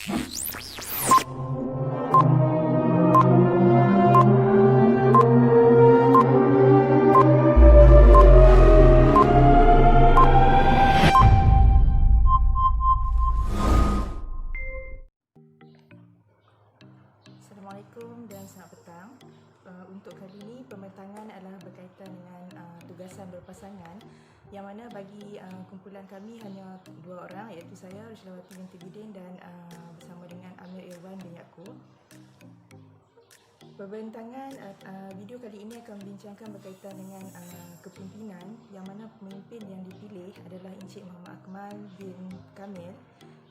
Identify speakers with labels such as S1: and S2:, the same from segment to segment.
S1: Assalamualaikum dan selamat petang. Untuk kali ini pembentangan adalah berkaitan dengan tugasan berpasangan, yang mana bagi kumpulan kami hanya dua orang, iaitu saya Rishlawati binti Bidin dan bersama dengan Amir Irwan bin Yaakob. Pembentangan video kali ini akan membincangkan berkaitan dengan kepimpinan, yang mana pemimpin yang dipilih adalah Encik Muhammad Akmal bin Kamil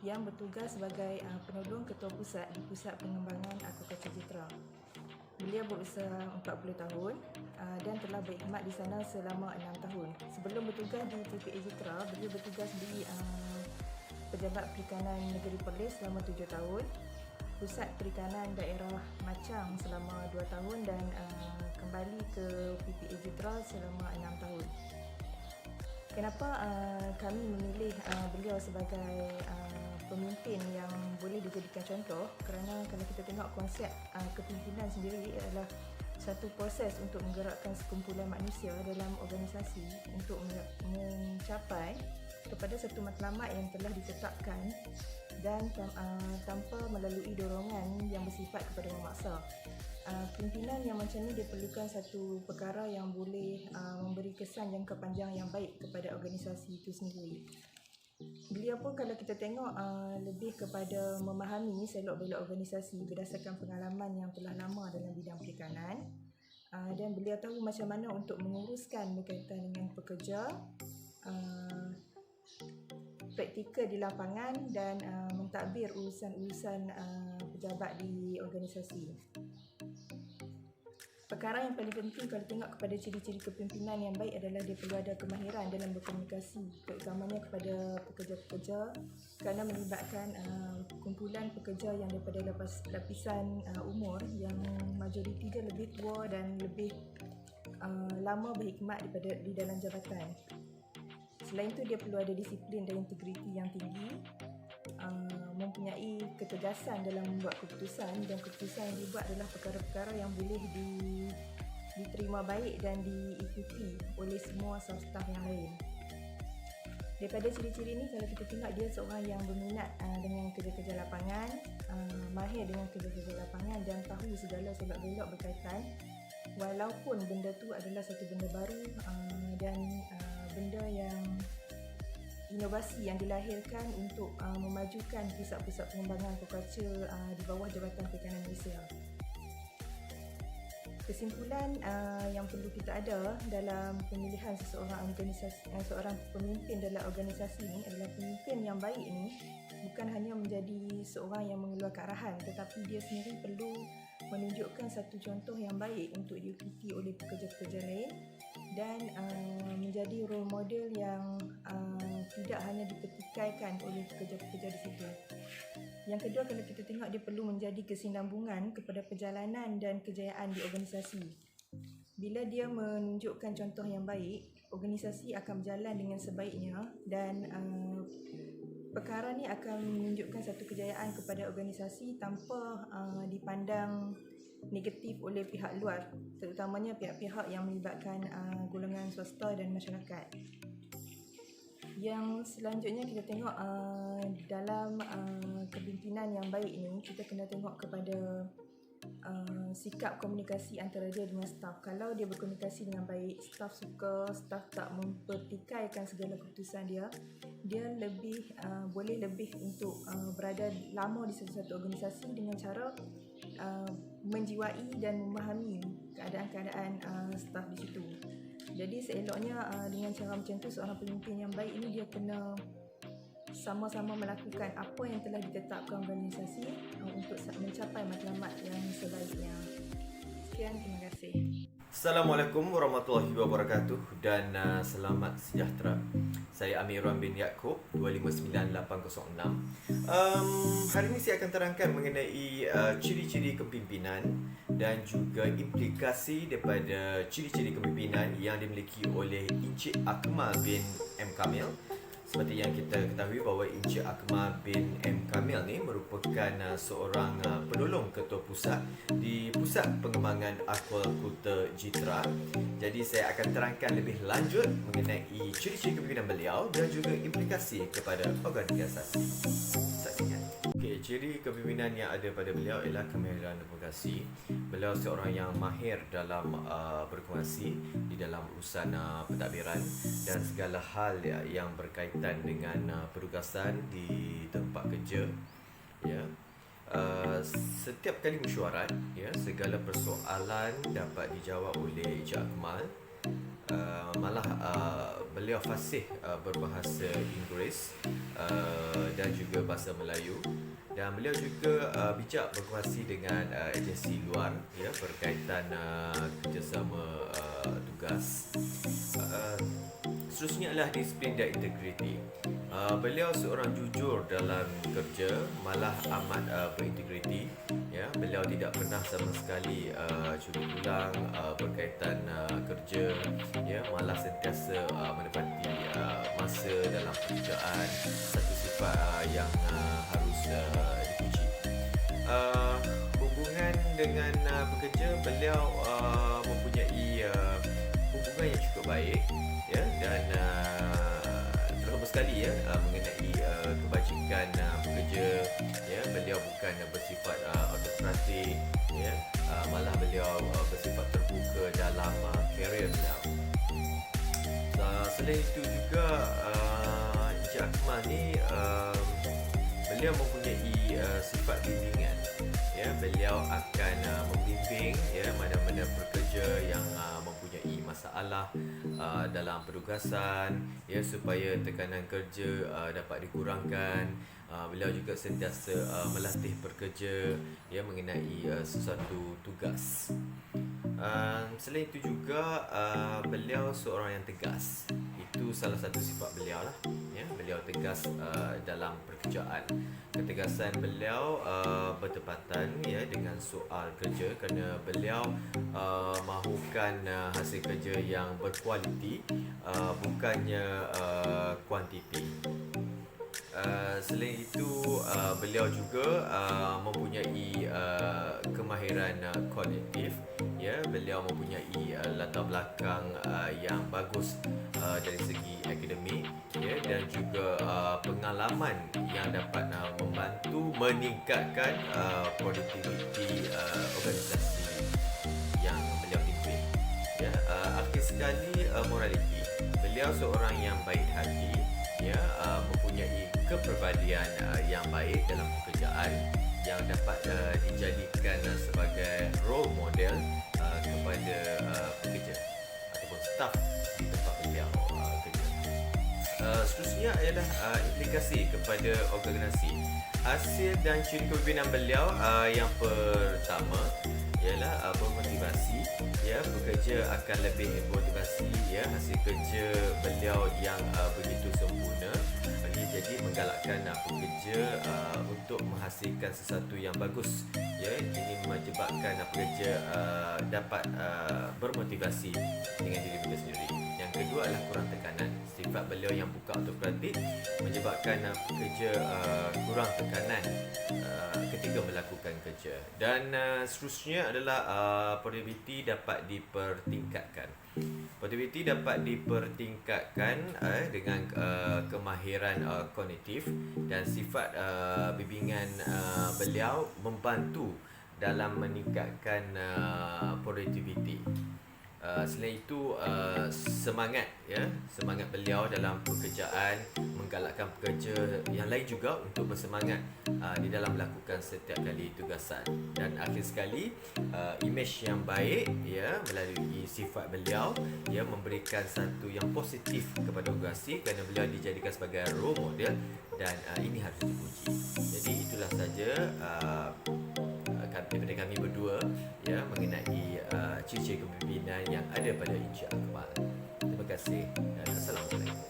S1: yang bertugas sebagai penolong ketua pusat di Pusat Pengembangan Aquaculture Jitra. Beliau berusia 40 tahun dan telah berkhidmat di sana selama 6 tahun. Sebelum bertugas di PPA Jitra, beliau bertugas di Pejabat Perikanan Negeri Perlis selama 7 tahun, Pusat Perikanan Daerah Macang selama 2 tahun dan kembali ke PPA Jitra selama 6 tahun. Kenapa kami memilih beliau sebagai pemimpin yang boleh dijadikan contoh? Kerana kalau kita tengok konsep kepimpinan sendiri adalah satu proses untuk menggerakkan sekumpulan manusia dalam organisasi untuk mencapai kepada satu matlamat yang telah ditetapkan dan tanpa melalui dorongan yang bersifat kepada memaksa. Pimpinan yang macam ni dia perlukan satu perkara yang boleh memberi kesan jangka panjang yang baik kepada organisasi itu sendiri. Beliau pun kalau kita tengok lebih kepada memahami selok-belok organisasi berdasarkan pengalaman yang telah lama dalam bidang perikanan, dan beliau tahu macam mana untuk menguruskan berkaitan dengan pekerja, praktikal di lapangan dan mentadbir urusan-urusan pejabat di organisasi. Perkara yang paling penting kalau tengok kepada ciri-ciri kepimpinan yang baik adalah dia perlu ada kemahiran dalam berkomunikasi, terutamanya kepada pekerja-pekerja, kerana melibatkan kumpulan pekerja yang daripada lapisan umur yang majoriti dia lebih tua dan lebih lama berkhidmat di dalam jabatan. Selain itu dia perlu ada disiplin dan integriti yang tinggi, mempunyai ketegasan dalam membuat keputusan, dan keputusan yang dibuat adalah perkara-perkara yang boleh diterima baik dan diikuti oleh semua staf yang lain. Daripada ciri-ciri ini, kalau kita tengok dia seorang yang berminat dengan kerja-kerja lapangan, mahir dengan kerja-kerja lapangan dan tahu segala selok-belok berkaitan, walaupun benda tu adalah satu benda baru dan benda yang inovasi yang dilahirkan untuk memajukan pusat-pusat pengembangan aquaculture di bawah Jabatan Perikanan Malaysia. Kesimpulan yang perlu kita ada dalam pemilihan seorang pemimpin dalam organisasi ini adalah pemimpin yang baik ini bukan hanya menjadi seorang yang mengeluarkan arahan, tetapi dia sendiri perlu menunjukkan satu contoh yang baik untuk diikuti oleh pekerja-pekerja lain dan menjadi role model yang tidak hanya dipertikaikan oleh pekerja-pekerja di situ. Yang kedua, kalau kita tengok, dia perlu menjadi kesinambungan kepada perjalanan dan kejayaan di organisasi. Bila dia menunjukkan contoh yang baik, organisasi akan berjalan dengan sebaiknya dan perkara ni akan menunjukkan satu kejayaan kepada organisasi tanpa dipandang negatif oleh pihak luar, terutamanya pihak-pihak yang melibatkan golongan swasta dan masyarakat. Yang selanjutnya kita tengok dalam kepimpinan yang baik ini, kita kena tengok kepada sikap komunikasi antara dia dengan staf. Kalau dia berkomunikasi dengan baik, staf suka, staf tak mempertikaikan segala keputusan dia boleh lebih untuk berada lama di satu organisasi dengan cara menjiwai dan memahami keadaan-keadaan staf di situ. Jadi seeloknya dengan cara macam tu, seorang pemimpin yang baik ini dia kena sama-sama melakukan apa yang telah ditetapkan organisasi untuk mencapai matlamat yang sebaiknya. Sekian, terima kasih.
S2: Assalamualaikum warahmatullahi wabarakatuh dan selamat sejahtera. Saya Amir Irwan bin Yaakob, 259806. Hari ini saya akan terangkan mengenai ciri-ciri kepimpinan dan juga implikasi daripada ciri-ciri kepimpinan yang dimiliki oleh Encik Akmal bin M. Kamil Seperti yang kita ketahui bahawa Encik Akmal bin M. Kamil ni merupakan seorang penolong ketua pusat di Pusat Pengembangan Aquaculture Jitra. Jadi saya akan terangkan lebih lanjut mengenai ciri-ciri kepimpinan beliau dan juga implikasi kepada organisasi. Saksikan. Okey, ciri kepimpinan yang ada pada beliau ialah kemahiran advokasi. Beliau seorang yang mahir dalam berkongsi di dalam urusan pentadbiran dan segala hal yang berkaitan dengan penugasan di tempat kerja. Ya. Setiap kali mesyuarat, ya, segala persoalan dapat dijawab oleh Encik Akmal. Malah beliau fasih berbahasa Inggeris dan juga bahasa Melayu, dan beliau juga bijak berkongsi dengan agensi luar, ya, berkaitan kerjasama tugas. Seterusnya adalah disiplin dan integriti. Beliau seorang jujur dalam kerja, malah amat berintegriti. Ya, beliau tidak pernah sama sekali curi tulang berkaitan kerja. Ya, malah sentiasa menepati masa dalam pekerjaan. Satu sifat yang harus dipuji. Hubungan dengan pekerja, beliau mempunyai hubungan yang cukup baik, ya, dan terutama sekali, ya, mengenai kebajikan pekerja. Ya, beliau bukan bersifat autokratik, ya, malah beliau bersifat terbuka dalam karier beliau. Selain itu juga Encik Akmal ni beliau mempunyai sifat bimbingan. Ya, beliau akan membimbing, ya, mana-mana pekerja yang mempunyai masalah dalam penugasan, ya, supaya tekanan kerja dapat dikurangkan. Beliau juga sentiasa melatih pekerja, ya, mengenai sesuatu tugas. Selain itu juga beliau seorang yang tegas. Itu salah satu sifat beliau lah, ya. Beliau tegas dalam pekerjaan. Ketegasan beliau bertepatan, ya, dengan soal kerja, kerana beliau mahukan hasil kerja yang berkualiti, bukannya kuantiti. Selain itu beliau juga mempunyai kemahiran kognitif, ya. Beliau mempunyai latar belakang yang bagus dari segi akademik, ya, dan juga pengalaman yang dapat membantu meningkatkan produktiviti organisasi yang beliau pimpin. Ya, akhir sekali moraliti. Beliau seorang yang baik hati, ya, mempunyai kepribadian yang baik dalam pekerjaan, yang dapat dijadikan sebagai role model kepada pekerja ataupun staf di tempat beliau kerja. Seterusnya adalah implikasi kepada organisasi. Hasil dan ciri kepimpinan beliau yang pertama ialah bermotivasi, ya. Pekerja akan lebih motivasi, ya. Hasil kerja beliau yang begitu sempurna, jadi menggalakkan pekerja untuk menghasilkan sesuatu yang bagus, ya. Ini menyebabkan pekerja dapat bermotivasi dengan diri mereka sendiri. Yang kedua adalah kurang tekanan. Sifat beliau yang bukan autokratik menyebabkan pekerja kurang tekanan ketika melakukan kerja. Dan seterusnya adalah produktiviti dapat dipertingkatkan. Produktiviti dapat dipertingkatkan dengan kemahiran kognitif, dan sifat bimbingan beliau membantu dalam meningkatkan produktiviti. Selain itu semangat, ya, semangat beliau dalam pekerjaan menggalakkan pekerja yang lain juga untuk bersemangat di dalam melakukan setiap kali tugasan. Dan akhir sekali imej yang baik, ya, melalui sifat beliau, ya, memberikan satu yang positif kepada organisasi kerana beliau dijadikan sebagai role model, dan ini harus dipuji. Jadi itulah saja daripada kami berdua, ya, mengenai ciri-ciri kepimpinan yang ada pada Encik Akmal. Terima kasih dan Assalamualaikum.